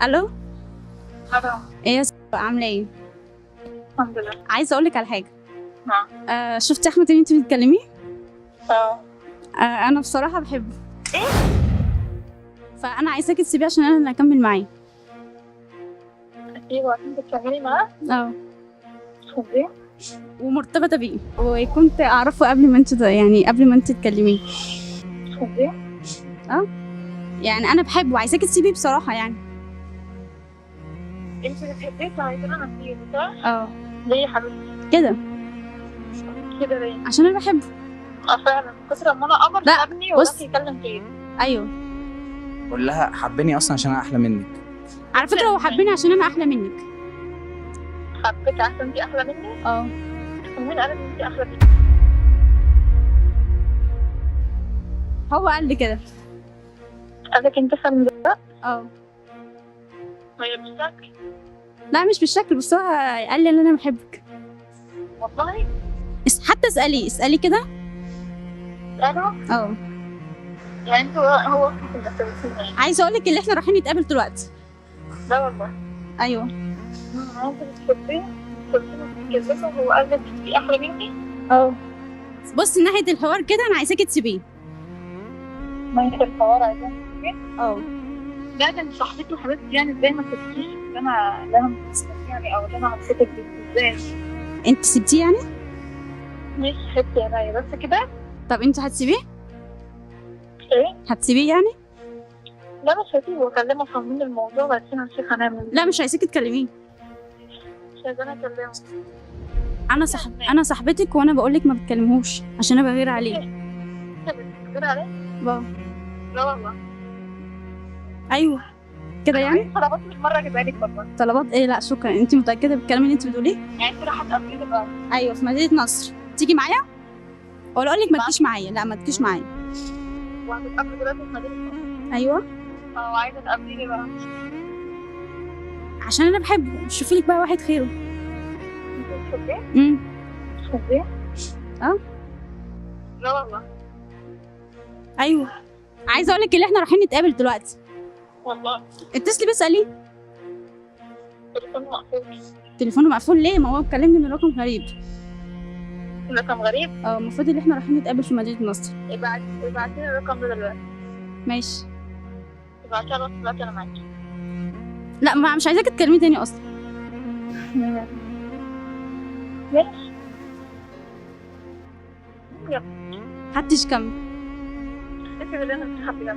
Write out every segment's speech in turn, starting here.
الو. الو. ايه يا عامله ايه؟ الحمد لله. عايزه اقول لك على حاجه. نعم. شفتي احمد اللي انت بتتكلميه؟ اه. انا بصراحه بحبه. فانا عايزاكي تسيبيه عشان انا اللي هكمل معاه. ايوه انت بتكملي معاه؟ اه. خديه. ومرتبطه بيه وكنت اعرفه قبل ما انت قبل ما انت تكلميه. خديه. يعني انا بحبه وعايزاكي تسيبيه بصراحه يعني. انت بتحبيه فعايزانا نسيبه صح؟ اه. ليه يا حبيبتي؟ كده كده ليه؟ عشان انا بحبه. فعلا من كتر ما انا قمر لا، سابني بص. وراح يكلم تاني. ايوه. قول لها حبني اصلا عشان انا احلى منك. على فكره هو حبني عشان انا احلى منك. حبيتك عشان انت احلى مني؟ اه. ومين قال ان انت احلى مني؟ هو قال لي كده. قالك انت احلى ده؟ اه. هي بالشكل. لا مش بالشكل، بس هو قال لي ان انا بحبك. والله؟ حتى اسالي كده. قالوا؟ اه. يعني انت هو في المسؤولين يعني؟ عايزه اقول لك ان احنا رايحين نتقابل دلوقتي. لا والله. ايوه. انت بتحبيه؟ قلت له بتتكلموا وهو قال لك انت احلى مني؟ اه. بصي ناحيه الحوار كده انا عايزاكي تسيبيه. ما انت الحوار عايزاه. اه. لا ده انت صاحبتي وحبيبتي يعني ازاي ما تبكيش ان انا يعني او ان انا حسيتك ازاي؟ انت سبتيه يعني؟ مش حبيبتي يا رايه بس كده؟ طب انت هتسيبيه؟ ايه؟ هتسيبيه يعني؟ لا مش هسيبه واكلمه افهمني الموضوع بس انا مش هنعمل. لا مش عايزاكي تكلميه. مش عايزاني اكلمه. انا صاحبتك وانا بقول لك ما بتكلمهوش عشان انا بغير عليه. انت بتغير عليه؟ لا والله. ايوه كده يعني. طلبات مش مره اجيبها لك والله. طلبات ايه؟ لا شكرا. انت متاكده بالكلام اللي انت بتقوليه؟ يعني انت راح تقابليني بقى؟ ايوه في مدينه نصر. تيجي معايا ولا اقول لك ما تجيش معايا؟ لا ما تجيش معايا. وهتتقابلوا دلوقتي في مدينه نصر؟ ايوه. اه وعايزه تقابليني بقى؟ عشان انا بحبه. شوفي لك بقى واحد خيره. انت بتحبيه؟ بتحبيه؟ اه. لا والله. ايوه. عايزه اقول لك ان احنا رايحين نتقابل دلوقتي. والله. اتصلي بس عليه. تليفونه مقفول. تليفونه مقفول ليه؟ ما هو مكلمني من رقم غريب. رقم غريب؟ اه المفروض ان احنا رايحين نتقابل في مدينه نصر. ابعتيلي الرقم ده دلوقتي. ماشي. ابعتيلي الرقم دلوقتي انا معاكي. لا ما مش عايزاكي تكلميه تاني اصلا. ماشي. محدش كمل. انت اللي انا مش حابه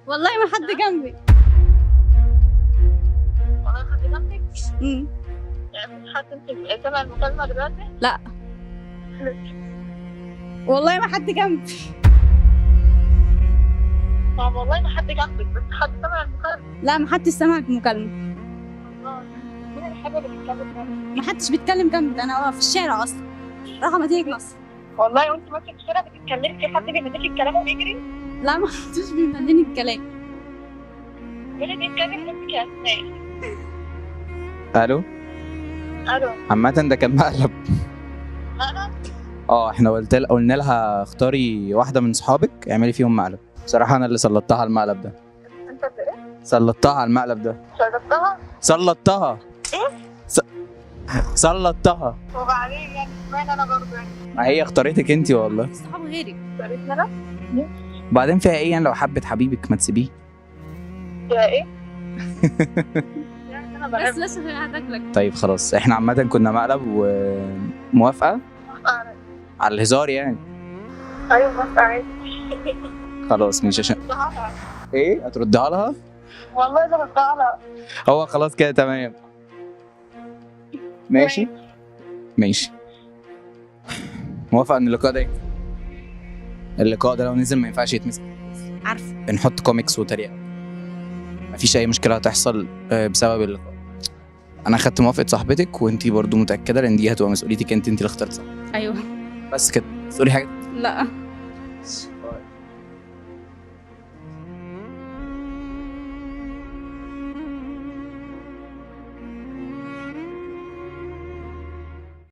والله ما حد جنبي. والله حد جنبك؟ امم. يعني مش حد انت سامع المكالمة دلوقتي؟ لا والله ما حد جنبي. طب والله ما حد جنبك بس حد سامع المكالمة. لا ما حدش سمع المكالمه. الله. مين الحاجة اللي بتتكلم ده؟ ما حدش بيتكلم جنبي ده. انا في الشارع اصلا رايحه مدينه نصر. والله وانت ماشية في الشارع بتتكلمي في حد بيمديك الكلام وبيجري؟ لا ما حدش بيمليني الكلام. مين اللي بيتكلم جنبك يا اسماء؟ الو. الو. عامة ده كان مقلب. مقلب؟ احنا قلنا لها اختاري واحدة من صحابك اعملي فيهم مقلب. بصراحة انا اللي سلطتها على المقلب ده. انت ايه؟ سلطتها على المقلب ده. شربتها؟ سلطتها. ايه؟ سلطتها. وبعدين يعني اشمعنى انا برضه يعني؟ ما هي اختارتك انتي والله. صحاب غيري. شربتني انا؟ بعدين فيها ايه يعني لو حبت حبيبك ما تسيبيه. يا ايه؟ يعني انا بس بحب. لسه هتاكلك. طيب خلاص احنا عامة كنا مقلب وموافقة على الهزار يعني. ايوه بس عادي. خلاص مش عشان ايه هتردها لها. والله ده بردها لها. هو خلاص كده تمام. ماشي. ماشي. موافقة ان اللقاء ده لو نزل ما ينفعش يتمسك. عارفه. بنحط كوميكس وتريقة. مفيش اي مشكلة هتحصل بسبب اللقاء. انا خدت موافقة صاحبتك وانتي برضو متأكدة ان دي هتبقى مسؤوليتك انت اللي اخترت صح. ايوه. بس كده تقولي حاجة. لا